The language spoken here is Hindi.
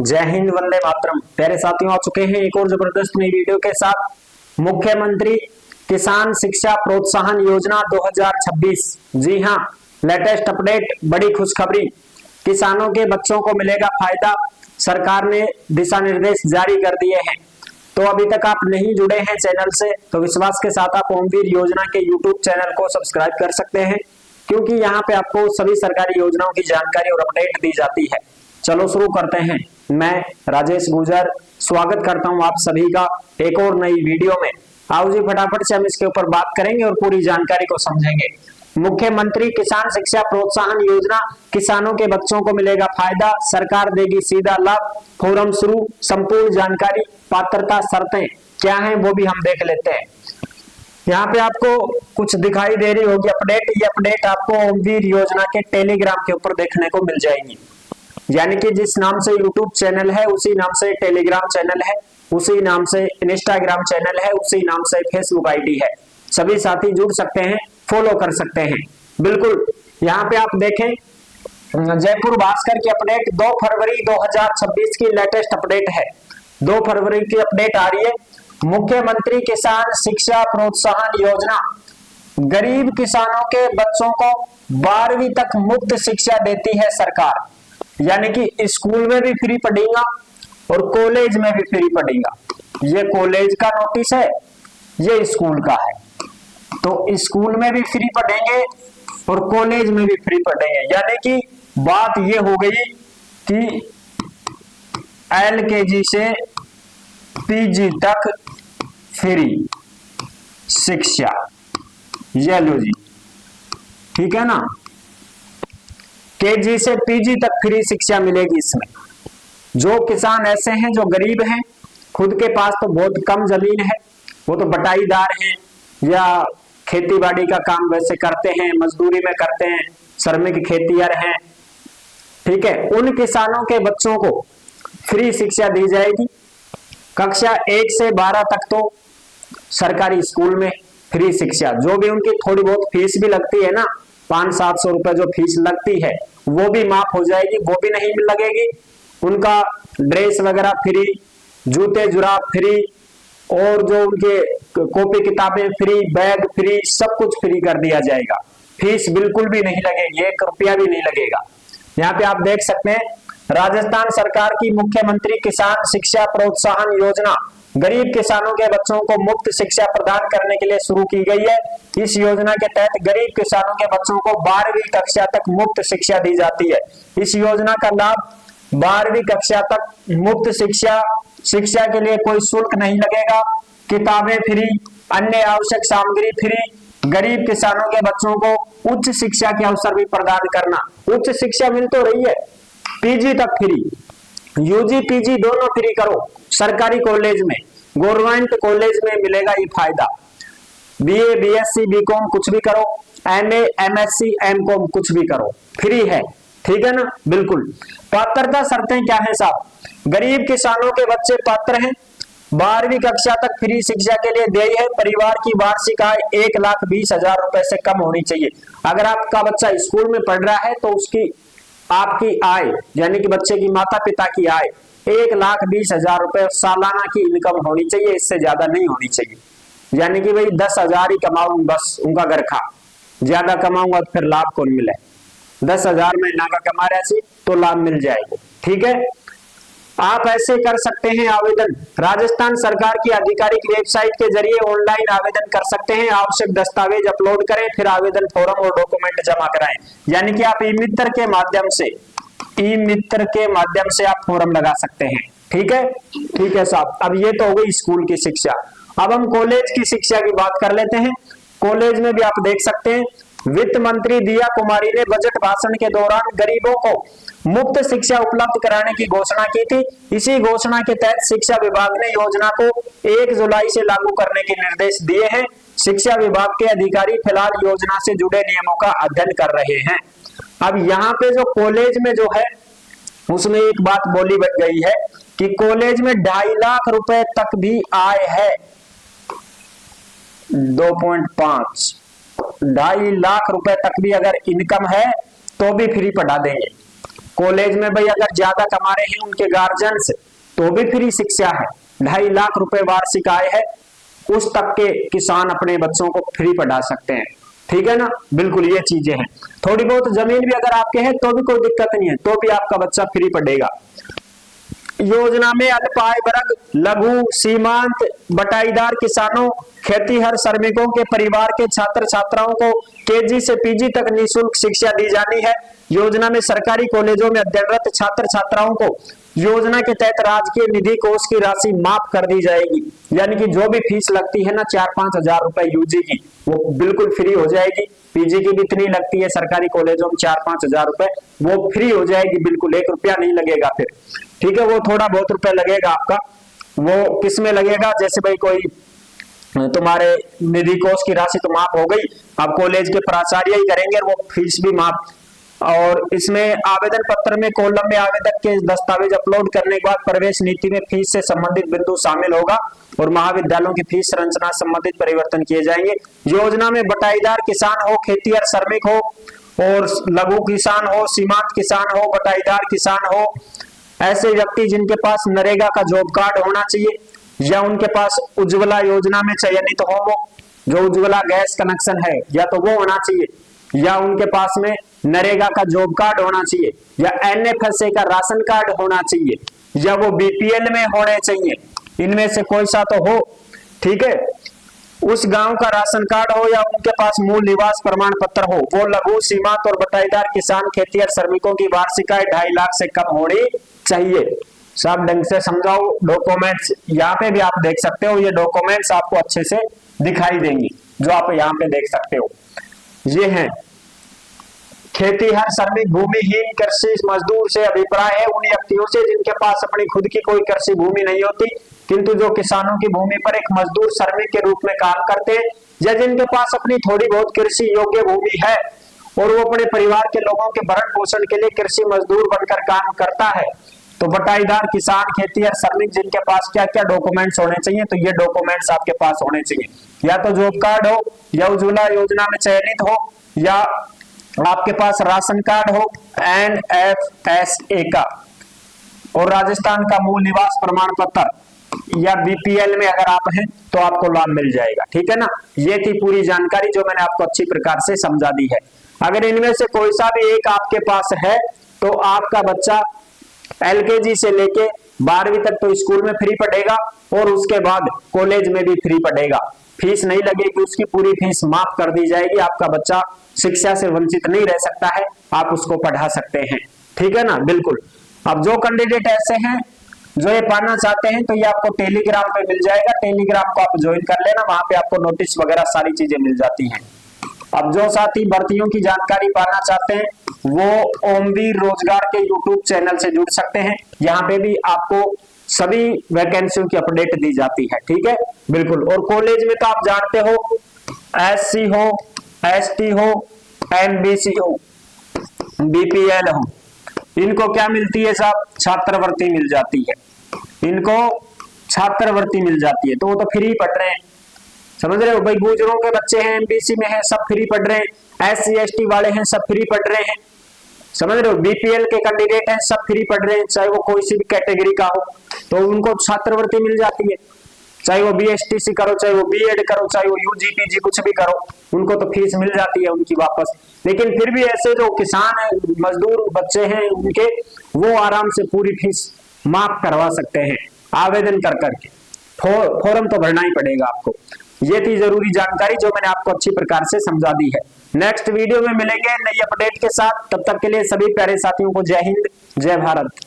जय हिंद, वंदे मातरम। प्यारे साथियों, आ चुके हैं एक और जबरदस्त नई वीडियो के साथ। मुख्यमंत्री किसान शिक्षा प्रोत्साहन योजना 2026। जी हां, लेटेस्ट अपडेट, बड़ी खुशखबरी। किसानों के बच्चों को मिलेगा फायदा। सरकार ने दिशा निर्देश जारी कर दिए हैं। तो अभी तक आप नहीं जुड़े हैं चैनल से तो विश्वास के साथ आप ओमवीर योजना के यूट्यूब चैनल को सब्सक्राइब कर सकते हैं, क्योंकि यहाँ पे आपको सभी सरकारी योजनाओं की जानकारी और अपडेट दी जाती है। चलो शुरू करते हैं। मैं राजेश गुजर स्वागत करता हूं आप सभी का एक और नई वीडियो में। आओ जी, फटाफट से हम इसके ऊपर बात करेंगे और पूरी जानकारी को समझेंगे। मुख्यमंत्री किसान शिक्षा प्रोत्साहन योजना, किसानों के बच्चों को मिलेगा फायदा, सरकार देगी सीधा लाभ। फोरम शुरू, संपूर्ण जानकारी, पात्रता शर्तें क्या हैं वो भी हम देख लेते हैं। यहाँ पे आपको कुछ दिखाई दे रही होगी अपडेट। ये अपडेट आपको ओमवीर योजना के टेलीग्राम के ऊपर देखने को मिल जाएगी। यानी कि जिस नाम से यूट्यूब चैनल है उसी नाम से टेलीग्राम चैनल है, उसी नाम से इंस्टाग्राम चैनल है, उसी नाम से फेसबुक आईडी है। सभी साथी जुड़ सकते हैं, फॉलो कर सकते हैं। बिल्कुल, यहाँ पे आप देखें जयपुर भास्कर की अपडेट 2 फरवरी 2026 की लेटेस्ट अपडेट है। 2 फरवरी की अपडेट आ रही है। मुख्यमंत्री किसान शिक्षा प्रोत्साहन योजना गरीब किसानों के बच्चों को 12वीं तक मुफ्त शिक्षा देती है सरकार। यानी कि स्कूल में भी फ्री पढ़ेगा और कॉलेज में भी फ्री पढ़ेगा। ये कॉलेज का नोटिस है, ये स्कूल का है। तो स्कूल में भी फ्री पढ़ेंगे और कॉलेज में भी फ्री पढ़ेंगे। यानी कि बात ये हो गई कि LKG से PG तक फ्री शिक्षा। ये लो जी, ठीक है ना। KG से PG तक फ्री शिक्षा मिलेगी इसमें। जो किसान ऐसे हैं जो गरीब हैं, खुद के पास तो बहुत कम जमीन है, वो तो बटाईदार हैं या खेती बाड़ी का काम वैसे करते हैं, मजदूरी में करते हैं, श्रमिक खेतिहर हैं, ठीक है। उन किसानों के बच्चों को फ्री शिक्षा दी जाएगी। कक्षा 1 से 12 तक तो सरकारी स्कूल में फ्री शिक्षा। जो भी उनकी थोड़ी बहुत फीस भी लगती है ना, 500-700 रुपए जो फीस लगती है वो भी माफ हो जाएगी, वो भी नहीं लगेगी। उनका ड्रेस वगैरह फ्री, जूते जुराब फ्री, और जो उनके कॉपी किताबें फ्री, बैग फ्री, सब कुछ फ्री कर दिया जाएगा। फीस बिल्कुल भी नहीं लगेगी, 1 रुपया भी नहीं लगेगा। यहाँ पे आप देख सकते हैं, राजस्थान सरकार की मुख्यमंत्री किसान शिक्षा प्रोत्साहन योजना गरीब किसानों के बच्चों को मुफ्त शिक्षा प्रदान करने के लिए शुरू की गई है। इस योजना के तहत गरीब किसानों के बच्चों को 12वीं कक्षा तक मुफ्त शिक्षा दी जाती है। इस योजना का लाभ 12वीं कक्षा तक मुफ्त शिक्षा के लिए कोई शुल्क नहीं लगेगा। किताबें फ्री, अन्य आवश्यक सामग्री फ्री। गरीब किसानों के बच्चों को उच्च शिक्षा के अवसर भी प्रदान करना। उच्च शिक्षा मिल तो रही है, PG तक फ्री, UG PG दोनों फ्री करो। सरकारी कॉलेज में, गवर्नमेंट कॉलेज में मिलेगा ये फायदा। BA BSc BCom कुछ भी करो, MA MSc MCom कुछ भी करो, फ्री है, ठीक है ना। बिल्कुल। पात्रता शर्तें क्या है साहब? गरीब किसानों के बच्चे पात्र हैं। 12वीं कक्षा तक फ्री शिक्षा के लिए देय है। परिवार की वार्षिक आय 1,20,000 रुपए से कम होनी चाहिए। अगर आपका बच्चा स्कूल में पढ़ रहा है तो उसकी आपकी आय, यानी कि बच्चे की माता पिता की आय 1,20,000 रुपए सालाना की इनकम होनी चाहिए, इससे ज्यादा नहीं होनी चाहिए। यानी कि भाई 10,000 ही कमाऊं बस उनका घर खा, ज्यादा कमाऊंगा तो फिर लाभ कौन मिले। 10,000 महीना का कमा रहे तो लाभ मिल जाएगा, ठीक है। आप ऐसे कर सकते हैं आवेदन। राजस्थान सरकार की आधिकारिक वेबसाइट के जरिए ऑनलाइन आवेदन कर सकते हैं। आवश्यक दस्तावेज अपलोड करें, फिर आवेदन फॉर्म और डॉक्यूमेंट जमा कराएं। यानी कि आप ई-मित्र के माध्यम से आप फॉर्म लगा सकते हैं, ठीक है। ठीक है साहब, अब ये तो हो गई स्कूल की शिक्षा। अब हम कॉलेज की शिक्षा की बात कर लेते हैं। कॉलेज में भी आप देख सकते हैं, वित्त मंत्री दिया कुमारी ने बजट भाषण के दौरान गरीबों को मुफ्त शिक्षा उपलब्ध कराने की घोषणा की थी। इसी घोषणा के तहत शिक्षा विभाग ने योजना को 1 जुलाई से लागू करने के निर्देश दिए हैं। शिक्षा विभाग के अधिकारी फिलहाल योजना से जुड़े नियमों का अध्ययन कर रहे हैं। अब यहाँ पे जो कॉलेज में जो है उसमें एक बात बोली बच गई है कि कॉलेज में 2.5 लाख रुपए तक भी आय है। 2.5 2.5 लाख रुपए तक भी अगर इनकम है तो भी फ्री पढ़ा देंगे। कॉलेज में भाई अगर ज्यादा कमा रहे हैं उनके गार्जियन से तो भी फ्री शिक्षा है। 2.5 लाख रुपए वार्षिक आय है, उस तक के किसान अपने बच्चों को फ्री पढ़ा सकते हैं। ठीक है ना, बिल्कुल ये चीजें हैं। थोड़ी बहुत जमीन भी अगर आपके है तो भी कोई दिक्कत नहीं है, तो भी आपका बच्चा फ्री पढ़ेगा। योजना में अल्प आय वर्ग, लघु, सीमांत, बटाईदार किसानों, खेतीहर श्रमिकों के परिवार के छात्र छात्राओं को केजी से पीजी तक निःशुल्क शिक्षा दी जानी है। योजना में सरकारी कॉलेजों में अध्ययनरत छात्र छात्राओं को योजना के तहत राजकीय निधि कोष की राशि माफ कर दी जाएगी। यानी कि जो भी फीस लगती है ना 4-5 हजार रुपए यूजी की, वो बिल्कुल फ्री हो जाएगी। पीजी की भी इतनी लगती है सरकारी कॉलेजों में 4-5 हजार रुपए, वो फ्री हो जाएगी बिल्कुल, 1 रुपया नहीं लगेगा फिर। ठीक है, वो थोड़ा बहुत रुपए लगेगा आपका, वो किस में लगेगा, जैसे भाई कोई तुम्हारे निधि कोष की राशि तो माफ हो गई, अब कॉलेज के प्राचार्य ही करेंगे, वो फीस भी माफ। और इसमें आवेदन पत्र में कॉलम में आवेदक के दस्तावेज अपलोड करने के बाद प्रवेश नीति में फीस से संबंधित बिंदु शामिल होगा और महाविद्यालयों की फीस संरचना संबंधित परिवर्तन किए जाएंगे। योजना में बटाईदार किसान हो, खेतीहर श्रमिक हो और लघु किसान हो, सीमांत किसान हो, बटाईदार किसान हो, ऐसे व्यक्ति जिनके पास नरेगा का जॉब कार्ड होना चाहिए या उनके पास उज्ज्वला योजना में चयनित हो, वो जो उज्ज्वला गैस कनेक्शन है या तो वो होना चाहिए, या उनके पास में नरेगा का जॉब कार्ड होना चाहिए, या एनएफएसए का राशन कार्ड होना चाहिए, या वो बीपीएल में होने चाहिए, इनमें से कोई सा तो हो। ठीक है, उस गांव का राशन कार्ड हो या उनके पास मूल निवास प्रमाण पत्र हो। वो लघु, सीमांत और बटाईदार किसान खेतीहर श्रमिकों की वार्षिक आय 2.5 लाख से कम होनी चाहिए। सब ढंग से समझाओ। डॉक्यूमेंट्स यहाँ पे भी आप देख सकते हो, ये डॉक्यूमेंट्स आपको अच्छे से दिखाई देंगी जो आप यहाँ पे देख सकते हो। ये हैं खेतीहर श्रमिक भूमिहीन कृषि मजदूर से अभिप्राय है उन व्यक्तियों से जिनके पास अपनी खुद की कोई कृषि भूमि नहीं होती, किंतु जो किसानों की भूमि पर एक मजदूर श्रमिक के रूप में काम करते हैं, या जिनके पास अपनी थोड़ी बहुत कृषि योग्य भूमि है और वो अपने परिवार के लोगों के भरण पोषण के लिए कृषि मजदूर बनकर काम करता है। तो बटाईदार किसान, खेतीहर श्रमिक जिनके पास क्या क्या डॉक्यूमेंट्स होने चाहिए, तो ये डॉक्यूमेंट्स आपके पास होने चाहिए, या तो जॉब कार्ड हो, या उज्ज्वला योजना में चयनित हो, या आपके पास राशन कार्ड हो एनएफएसए का, और राजस्थान का मूल निवास प्रमाण पत्र, या बीपीएल में अगर आप हैं तो आपको लाभ मिल जाएगा। ठीक है ना, ये थी पूरी जानकारी जो मैंने आपको अच्छी प्रकार से समझा दी है। अगर इनमें से कोई सा भी एक आपके पास है तो आपका बच्चा एलकेजी से लेके 12वीं तक तो स्कूल में फ्री पढ़ेगा और उसके बाद कॉलेज में भी फ्री पढ़ेगा। फीस नहीं लगेगी, उसकी पूरी फीस माफ कर दी जाएगी। आपका बच्चा शिक्षा से वंचित नहीं रह सकता है, आप उसको पढ़ा सकते हैं। ठीक है ना, बिल्कुल। अब जो कैंडिडेट ऐसे हैं जो ये पाना चाहते हैं तो ये आपको टेलीग्राम पे मिल जाएगा, टेलीग्राम को आप ज्वाइन कर लेना, वहां पे आपको नोटिस वगैरह सारी चीजें मिल जाती हैं। अब जो साथी भर्तियों की जानकारी पाना चाहते हैं वो ओमवीर रोजगार के यूट्यूब चैनल से जुड़ सकते हैं, यहाँ पे भी आपको सभी वैकेंसियों की अपडेट दी जाती है। ठीक है, बिल्कुल। और कॉलेज में तो आप जानते हो एससी हो, एसटी हो, एमबीसी हो, बीपीएल हो, इनको क्या मिलती है साहब? छात्रवृत्ति मिल जाती है, इनको छात्रवृत्ति मिल जाती है, तो वो तो फ्री पढ़ रहे हैं, समझ रहे हो भाई। गुजरों के बच्चे हैं, एमबीसी में हैं, सब फ्री पढ़ रहे हैं, एससी एसटी वाले हैं, सब फ्री पढ़ रहे हैं, समझ रहे हो। बीपीएल के कैंडिडेट हैं, सब फ्री पढ़ रहे हैं, चाहे वो कोई सी भी कैटेगरी का हो, तो उनको छात्रवृत्ति मिल जाती है। चाहे वो बीएसटीसी करो, चाहे वो बीएड करो, चाहे वो यूजीपीजी कुछ भी करो, उनको तो फीस मिल जाती है उनकी वापस। लेकिन फिर भी ऐसे जो किसान है, मजदूर बच्चे हैं, उनके वो आराम से पूरी फीस माफ करवा सकते हैं आवेदन कर करके। फॉर्म तो भरना ही पड़ेगा आपको। ये थी जरूरी जानकारी जो मैंने आपको अच्छी प्रकार से समझा दी है। नेक्स्ट वीडियो में मिलेंगे नई अपडेट के साथ, तब तक के लिए सभी प्यारे साथियों को जय हिंद, जय भारत।